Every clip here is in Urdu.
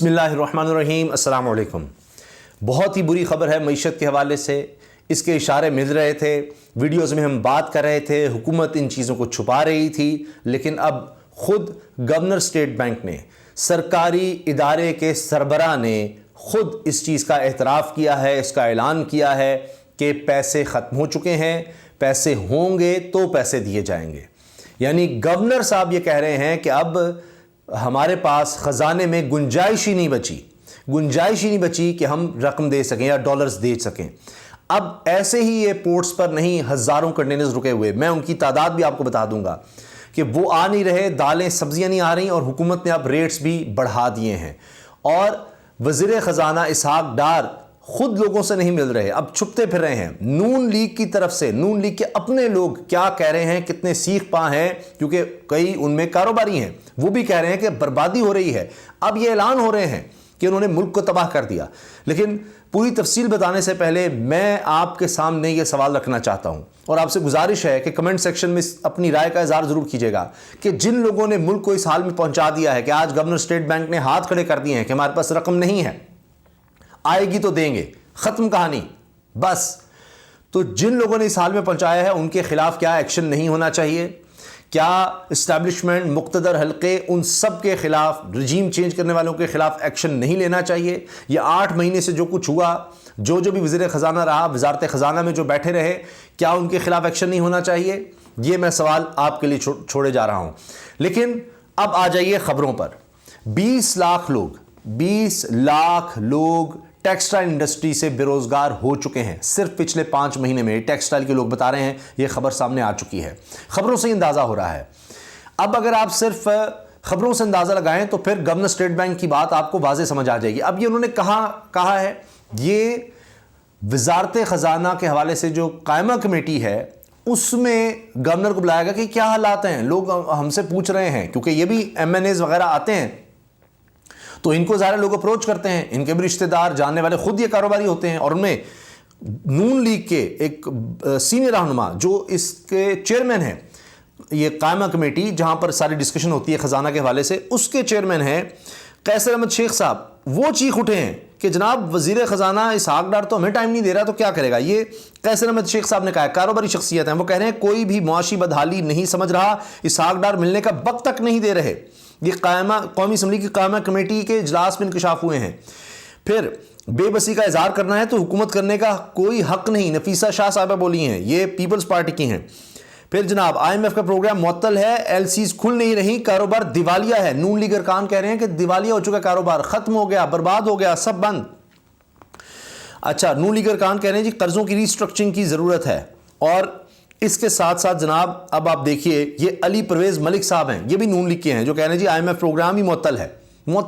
بسم اللہ الرحمن الرحیم. السلام علیکم. بہت ہی بری خبر ہے معیشت کے حوالے سے. اس کے اشارے مل رہے تھے, ویڈیوز میں ہم بات کر رہے تھے, حکومت ان چیزوں کو چھپا رہی تھی, لیکن اب خود گورنر اسٹیٹ بینک نے, سرکاری ادارے کے سربراہ نے خود اس چیز کا اعتراف کیا ہے, اس کا اعلان کیا ہے کہ پیسے ختم ہو چکے ہیں, پیسے ہوں گے تو پیسے دیے جائیں گے. یعنی گورنر صاحب یہ کہہ رہے ہیں کہ اب ہمارے پاس خزانے میں گنجائش ہی نہیں بچی کہ ہم رقم دے سکیں یا ڈالرز دے سکیں. اب ایسے ہی یہ پورٹس پر نہیں, ہزاروں کنٹینرز رکے ہوئے, میں ان کی تعداد بھی آپ کو بتا دوں گا کہ وہ آ نہیں رہے, دالیں سبزیاں نہیں آ رہی, اور حکومت نے اب ریٹس بھی بڑھا دیے ہیں. اور وزیر خزانہ اسحاق ڈار خود لوگوں سے نہیں مل رہے, اب چھپتے پھر رہے ہیں. نون لیگ کی طرف سے, نون لیگ کے اپنے لوگ کیا کہہ رہے ہیں, کتنے سیخ پا ہیں, کیونکہ کئی ان میں کاروباری ہیں, وہ بھی کہہ رہے ہیں کہ بربادی ہو رہی ہے. اب یہ اعلان ہو رہے ہیں کہ انہوں نے ملک کو تباہ کر دیا. لیکن پوری تفصیل بتانے سے پہلے میں آپ کے سامنے یہ سوال رکھنا چاہتا ہوں, اور آپ سے گزارش ہے کہ کمنٹ سیکشن میں اپنی رائے کا اظہار ضرور کیجیے گا کہ جن لوگوں نے ملک کو اس حال میں پہنچا دیا ہے کہ آج گورنر اسٹیٹ بینک نے ہاتھ کھڑے کر دیے ہیں کہ ہمارے پاس رقم نہیں ہے, آئے گی تو دیں گے, ختم کہانی بس. تو جن لوگوں نے اس حال میں پہنچایا ہے ان کے خلاف کیا ایکشن نہیں ہونا چاہیے؟ کیا اسٹیبلشمنٹ, مقتدر حلقے, ان سب کے خلاف, رجیم چینج کرنے والوں کے خلاف ایکشن نہیں لینا چاہیے؟ یہ 8 مہینے سے جو کچھ ہوا, جو بھی وزیر خزانہ رہا, وزارت خزانہ میں جو بیٹھے رہے, کیا ان کے خلاف ایکشن نہیں ہونا چاہیے؟ یہ میں سوال آپ کے لیے چھوڑے جا رہا ہوں. لیکن اب آ جائیے خبروں پر. 20 لاکھ لوگ ٹیکسٹائل انڈسٹری سے بے روزگار ہو چکے ہیں صرف پچھلے 5 مہینے میں. ٹیکسٹائل کے لوگ بتا رہے ہیں, یہ خبر سامنے آ چکی ہے, خبروں سے اندازہ ہو رہا ہے. اب اگر آپ صرف خبروں سے اندازہ لگائیں تو پھر گورنر اسٹیٹ بینک کی بات آپ کو واضح سمجھ آ جائے گی. اب یہ انہوں نے کہا ہے, یہ وزارت خزانہ کے حوالے سے جو قائمہ کمیٹی ہے اس میں گورنر کو بلایا گیا کہ کیا حالات ہیں. لوگ ہم سے پوچھ رہے ہیں, کیونکہ یہ بھی MNAs وغیرہ آتے ہیں تو ان کو ظاہر لوگ اپروچ کرتے ہیں, ان کے بھی رشتہ دار جاننے والے خود یہ کاروباری ہوتے ہیں, اور ان میں نون لیگ کے ایک سینئر رہنما جو اس کے چیئرمین ہیں, یہ قائمہ کمیٹی جہاں پر ساری ڈسکشن ہوتی ہے خزانہ کے حوالے سے, اس کے چیئرمین ہیں قیصر احمد شیخ صاحب. وہ چیخ اٹھے ہیں کہ جناب وزیر خزانہ اسحاق ڈار تو ہمیں ٹائم نہیں دے رہا تو کیا کرے گا. یہ قیصر احمد شیخ صاحب نے کہا ہے, کاروباری شخصیت ہیں, وہ کہہ رہے ہیں کوئی بھی معاشی بدحالی نہیں سمجھ رہا, اسحاق ڈار ملنے کا وقت تک نہیں دے رہے. یہ قومی اسمبلی کی قائمہ کمیٹی کے اجلاس میں انکشاف ہوئے ہیں. پھر بے بسی کا اظہار کرنا ہے تو حکومت کرنے کا کوئی حق نہیں, نفیسہ شاہ صاحبہ بولی ہیں, یہ پیپلز پارٹی کی ہیں. پھر جناب IMF کا پروگرام معطل ہے, LCs کھل نہیں رہی, کاروبار دیوالیہ ہے. نون لیگ ارکان کہہ رہے ہیں کہ دیوالیہ ہو چکا کاروبار, ختم ہو گیا, برباد ہو گیا, سب بند. اچھا, نون لیگ ارکان کہہ رہے ہیں جی قرضوں کی ریسٹرکچرنگ کی ضرورت ہے. اور اس کے ساتھ ساتھ جناب اب آپ دیکھیے, یہ علی پرویز ملک صاحب ہیں, یہ بھی نون لیگ کے ہیں, جو کہہ رہے ہیں جی IMF پروگرام ہی معطل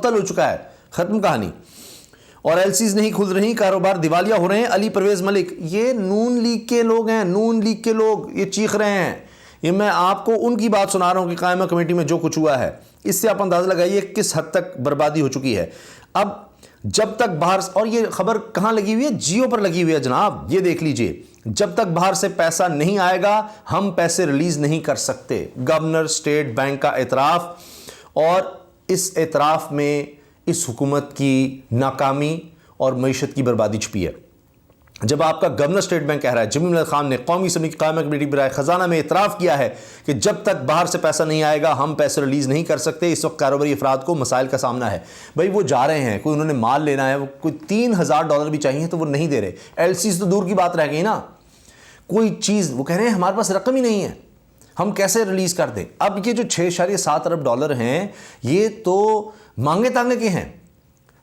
ہو چکا ہے, ختم کہانی, اور LCs نہیں کھل رہی, کاروبار دیوالیہ ہو رہے ہیں. علی پرویز ملک یہ نون لیگ کے لوگ ہیں, نون لیگ کے لوگ یہ چیخ رہے ہیں. یہ میں آپ کو ان کی بات سنا رہا ہوں کہ قائمہ کمیٹی میں جو کچھ ہوا ہے, اس سے آپ اندازہ لگائیے کس حد تک بربادی ہو چکی ہے. اب جب تک باہر, اور یہ خبر کہاں لگی ہوئی ہے, جیو پر لگی ہوئی ہے جناب, یہ دیکھ لیجئے, جب تک باہر سے پیسہ نہیں آئے گا ہم پیسے ریلیز نہیں کر سکتے. گورنر اسٹیٹ بینک کا اعتراف, اور اس اعتراف میں اس حکومت کی ناکامی اور معیشت کی بربادی چھپی ہے. جب آپ کا گورنر اسٹیٹ بینک کہہ رہا ہے, جمیل احمد خان نے قومی اسمبلی کی قائمہ کمیٹی برائے خزانہ میں اعتراف کیا ہے کہ جب تک باہر سے پیسہ نہیں آئے گا ہم پیسے ریلیز نہیں کر سکتے. اس وقت کاروباری افراد کو مسائل کا سامنا ہے. بھائی وہ جا رہے ہیں, کوئی انہوں نے مال لینا ہے, کوئی $3,000 بھی چاہیے تو وہ نہیں دے رہے. LCs تو دور کی بات رہ گئی نا, کوئی چیز, وہ کہہ رہے ہیں ہمارے پاس رقم ہی نہیں ہے, ہم کیسے ریلیز کر دیں. اب یہ جو $6.7 ارب ہیں یہ تو مانگے تانگے کے ہیں.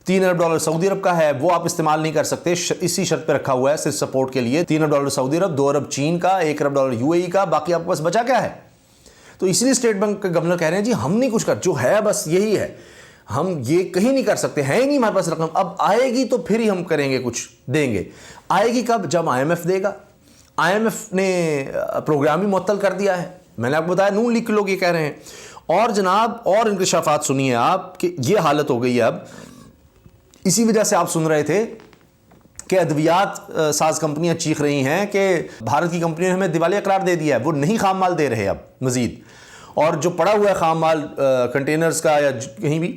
$3 ارب سعودی عرب کا ہے, وہ آپ استعمال نہیں کر سکتے, اسی شرط پہ رکھا ہوا ہے صرف سپورٹ کے لیے. $3 ارب سعودی عرب, 2 ارب چین کا, $1 ارب UAE کا, باقی آپ کے پاس بچا کیا ہے؟ تو اس لیے اسٹیٹ بینک کے گورنر کہہ رہے ہیں جی ہم نہیں کچھ کر, جو ہے بس یہی ہے, ہم یہ کہیں نہیں کر سکتے, ہے ہی نہیں ہمارے پاس رقم. اب آئے گی تو پھر ہی ہم کریں گے, کچھ دیں گے. آئے گی کب؟ جب IMF دے گا. IMF نے پروگرام ہی معطل کر دیا ہے, میں نے آپ کو بتایا نون لیگ کے لوگ یہ کہہ رہے ہیں. اور جناب اور انکشافات سنیے آپ کہ یہ حالت ہو گئی ہے. اب اسی وجہ سے آپ سن رہے تھے کہ ادویات ساز کمپنیاں چیخ رہی ہیں کہ بھارت کی کمپنیوں نے ہمیں دیوالیہ قرار دے دیا ہے, وہ نہیں خام مال دے رہے اب مزید. اور جو پڑا ہوا ہے خام مال کنٹینرز کا یا کہیں بھی,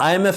IMF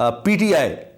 PTI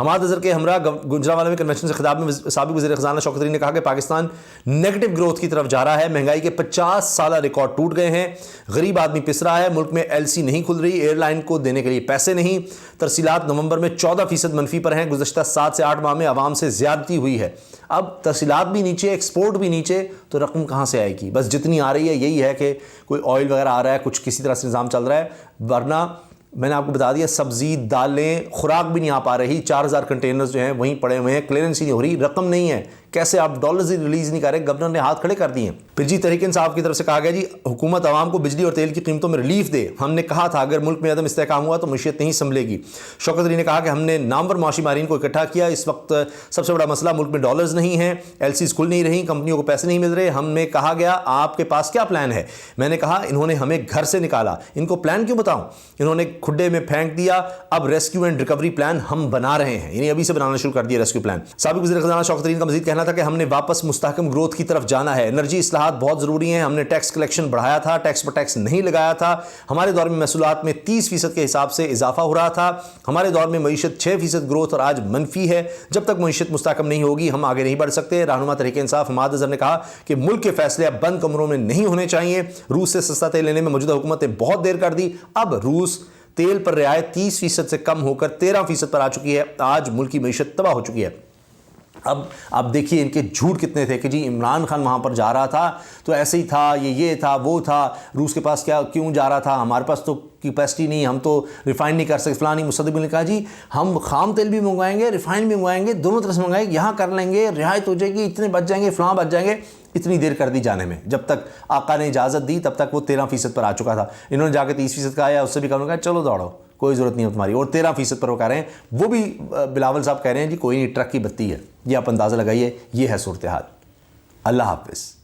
حماد اظہر کے ہمراہ گجرانوالہ میں کنونشن سے خطاب میں سابق وزیر خزانہ شوکت طرین نے کہا کہ پاکستان نیگیٹو گروتھ کی طرف جا رہا ہے، مہنگائی کے 50 سالہ ریکارڈ ٹوٹ گئے ہیں، غریب آدمی پس رہا ہے، ملک میں LC نہیں کھل رہی، ایئر لائن کو دینے کے لیے پیسے نہیں، ترسیلات نومبر میں 14% منفی پر ہیں، گزشتہ 7 سے 8 ماہ میں عوام سے زیادتی ہوئی ہے۔ اب ترسیلات بھی نیچے، ایکسپورٹ بھی نیچے، تو رقم کہاں سے آئے گی؟ بس جتنی آ رہی ہے یہی ہے کہ کوئی آئل وغیرہ آ رہا ہے، کچھ کسی طرح سے نظام چل رہا ہے، ورنہ میں نے آپ کو بتا دیا سبزی دالیں خوراک بھی نہیں آ پا رہی، 4000 کنٹینرز جو ہیں وہیں پڑے ہوئے ہیں، کلیئرنس ہی نہیں ہو رہی، رقم نہیں ہے، کیسے آپ ڈالرز ہی ریلیز نہیں کر رہے؟ گورنر نے ہاتھ کھڑے کر دیے ہیں۔ پھر جی تحریک انصاف کی طرف سے کہا گیا جی حکومت عوام کو بجلی اور تیل کی قیمتوں میں ریلیف دے، ہم نے کہا تھا اگر ملک میں عدم استحکام ہوا تو معیشت نہیں سنبھلے گی۔ شوکت طرین نے کہا کہ ہم نے نامور معاشی ماہرین کو اکٹھا کیا، اس وقت سب سے بڑا مسئلہ ملک میں ڈالرز نہیں ہیں، LCs کھل نہیں رہی، کمپنیوں کو پیسے نہیں مل رہے، ہم نے کہا گیا آپ کے پاس کیا پلان ہے؟ میں نے کہا انہوں نے ہمیں گھر سے نکالا، ان کو پلان کیوں بتاؤں؟ انہوں نے کھڈے میں پھینک دیا، اب ریسکیو اینڈ ریکوری پلان ہم بنا رہے ہیں، یعنی ابھی سے بنانا شروع کر دیا ریسکیو پلان۔ سابق وزیر خزانہ شوکت طرین کا مزید کہنا تھا کہ ہم نے واپس مستحکم گروتھ کی طرف جانا ہے، انرجی اصلاحات بہت ضروری ہیں، ہم نے ٹیکس کلیکشن بڑھایا تھا، ٹیکس پر ٹیکس نہیں لگایا تھا، ہمارے دور میں محصولات میں 30% کے حساب سے اضافہ ہو رہا تھا، ہمارے دور میں معیشت 6% گروتھ اور آج منفی ہے، جب تک معیشت مستحکم نہیں ہوگی ہم آگے نہیں بڑھ سکتے۔ رہنما تحریک انصاف حماد اظہر نے کہا کہ ملک کے فیصلے اب بند کمروں میں نہیں ہونے چاہیے، روس سے سستا تیل لینے میں موجودہ حکومت نے بہت دیر کر دی، اب روس تیل پر رعایت 30% سے کم ہو کر 13% پر آ چکی ہے، آج ملک کی معیشت تباہ ہو چکی ہے۔ اب آپ دیکھیے ان کے جھوٹ کتنے تھے کہ جی عمران خان وہاں پر جا رہا تھا تو ایسے ہی تھا، یہ تھا وہ تھا، روس کے پاس کیوں جا رہا تھا، ہمارے پاس تو کیپیسٹی نہیں، ہم تو ریفائن نہیں کر سکتے، فلانی مصدق نے کہا جی ہم خام تیل بھی منگوائیں گے، ریفائن بھی منگوائیں گے، دونوں طرح سے منگوائیں گے، یہاں کر لیں گے، رعایت ہو جائے گی، اتنے بچ جائیں گے، فلاں بچ جائیں گے۔ اتنی دیر کر دی جانے میں، جب تک آقا نے اجازت دی تب تک وہ 13% پر آ چکا تھا، انہوں نے جا کے 30% کا آیا، اس سے بھی کم کہا چلو دوڑو کوئی ضرورت نہیں ہے تمہاری، اور 13% پر وہ کہہ رہے ہیں، وہ بھی بلاول صاحب کہہ رہے ہیں جی کوئی نہیں ٹرک کی بتی ہے، یہ آپ اندازہ لگائیے، یہ ہے صورتحال۔ اللہ حافظ۔